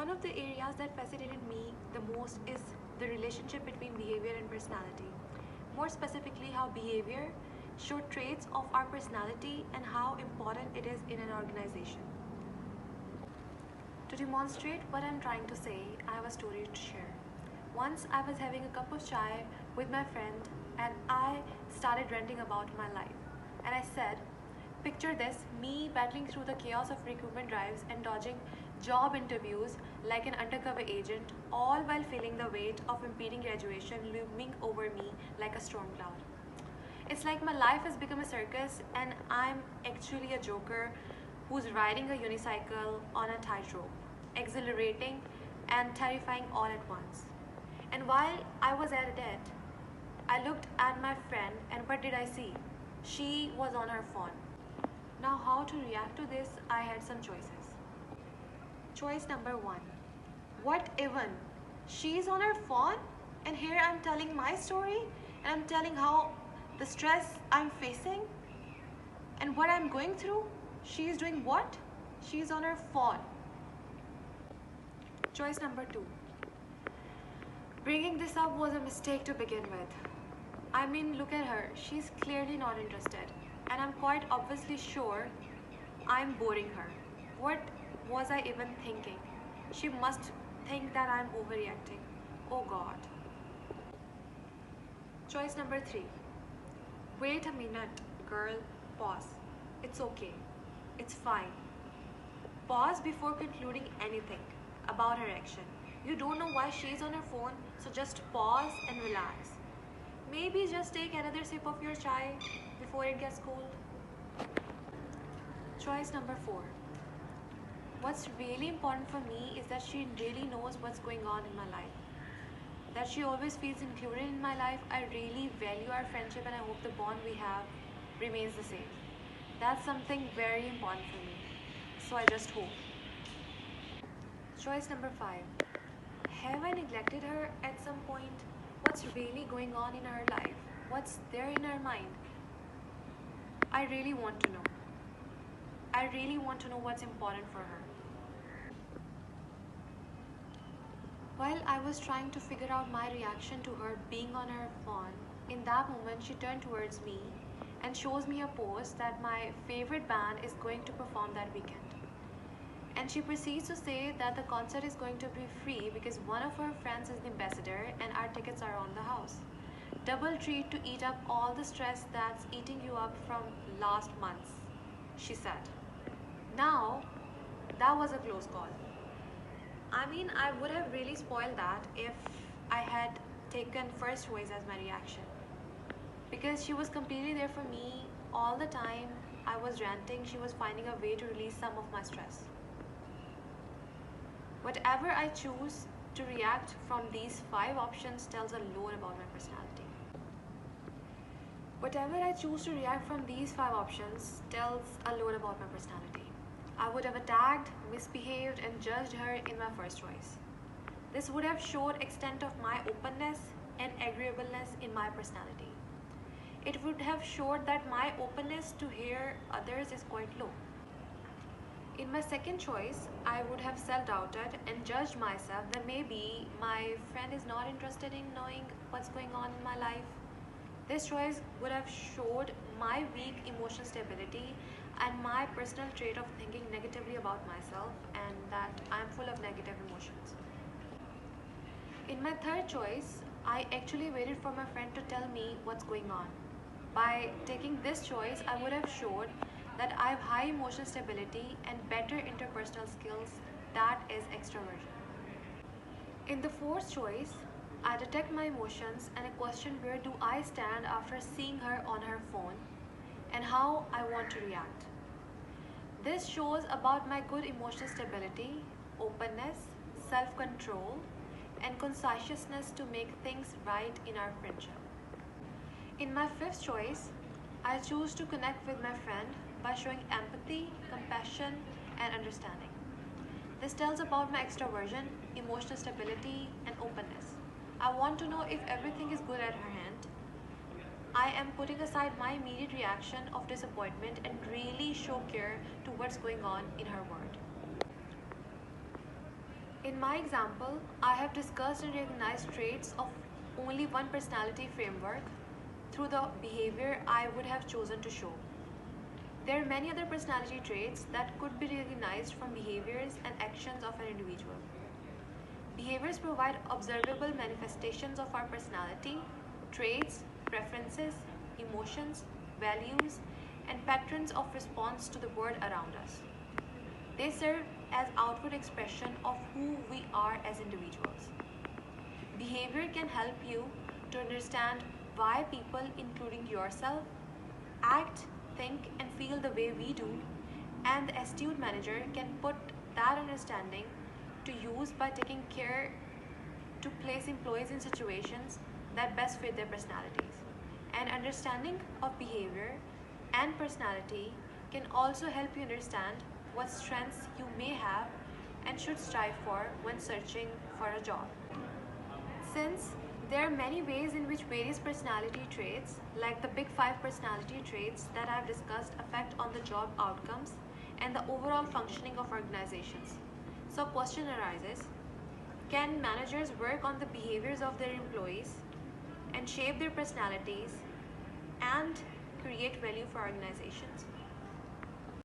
One of the areas that fascinated me the most is the relationship between behavior and personality. More specifically, how behavior shows traits of our personality and how important it is in an organization. To demonstrate what I'm trying to say, I have a story to share. Once I was having a cup of chai with my friend and I started ranting about my life. And I said, picture this, me battling through the chaos of recruitment drives and dodging job interviews like an undercover agent, all while feeling the weight of impending graduation looming over me like a storm cloud. It's like my life has become a circus and I'm actually a joker who's riding a unicycle on a tightrope, exhilarating and terrifying all at once. And while I was at it, I looked at my friend and what did I see? She was on her phone. Now, how to react to this? I had some choices. Choice number one. What even? She's on her phone and here I'm telling my story and I'm telling how the stress I'm facing and what I'm going through. She's doing what? She's on her phone. Choice number two. Bringing this up was a mistake to begin with. I mean, look at her. She's clearly not interested. And I'm quite obviously sure I'm boring her. What was I even thinking? She must think that I'm overreacting. Oh God. Choice number three. Wait a minute, girl. Pause. It's okay. It's fine. Pause before concluding anything about her action. You don't know why she's on her phone, so just pause and relax. Maybe just take another sip of your chai before it gets cold. Choice number four. What's really important for me is that she really knows what's going on in my life. That she always feels included in my life. I really value our friendship and I hope the bond we have remains the same. That's something very important for me. So I just hope. Choice number five. Have I neglected her at some point? What's really going on in her life? What's there in her mind? I really want to know. I really want to know what's important for her. While I was trying to figure out my reaction to her being on her phone, in that moment she turned towards me and shows me a post that my favorite band is going to perform that weekend. And she proceeds to say that the concert is going to be free because one of her friends is the ambassador and our tickets are on the house. Double treat to eat up all the stress that's eating you up from last months, she said. Now, that was a close call. I mean, I would have really spoiled that if I had taken first choice as my reaction. Because she was completely there for me all the time I was ranting, she was finding a way to release some of my stress. Whatever I choose to react from these five options tells a lot about my personality. Whatever I choose to react from these five options tells a lot about my personality. I would have attacked, misbehaved and judged her in my first choice. This would have showed extent of my openness and agreeableness in my personality. It would have showed that my openness to hear others is quite low. In my second choice, I would have self-doubted and judged myself that maybe my friend is not interested in knowing what's going on in my life. This choice would have showed my weak emotional stability and my personal trait of thinking negatively about myself and that I'm full of negative emotions. In my third choice, I actually waited for my friend to tell me what's going on. By taking this choice, I would have showed that I have high emotional stability and better interpersonal skills, that is extroversion. In the fourth choice, I detect my emotions and a question where do I stand after seeing her on her phone and how I want to react. This shows about my good emotional stability, openness, self-control, and conscientiousness to make things right in our friendship. In my fifth choice, I choose to connect with my friend by showing empathy, compassion, and understanding. This tells about my extroversion, emotional stability, and openness. I want to know if everything is good at her hand. I am putting aside my immediate reaction of disappointment and really show care to what's going on in her world. In my example, I have discussed and recognized traits of only one personality framework through the behavior I would have chosen to show. There are many other personality traits that could be recognized from behaviors and actions of an individual. Behaviors provide observable manifestations of our personality, traits, preferences, emotions, values, and patterns of response to the world around us. They serve as outward expression of who we are as individuals. Behavior can help you to understand why people, including yourself, act, think, and feel the way we do, and the astute manager can put that understanding to use by taking care to place employees in situations that best fit their personalities. An understanding of behavior and personality can also help you understand what strengths you may have and should strive for when searching for a job. Since there are many ways in which various personality traits, like the big five personality traits that I've discussed, affect on the job outcomes and the overall functioning of organizations. So a question arises, can managers work on the behaviors of their employees and shape their personalities and create value for organizations?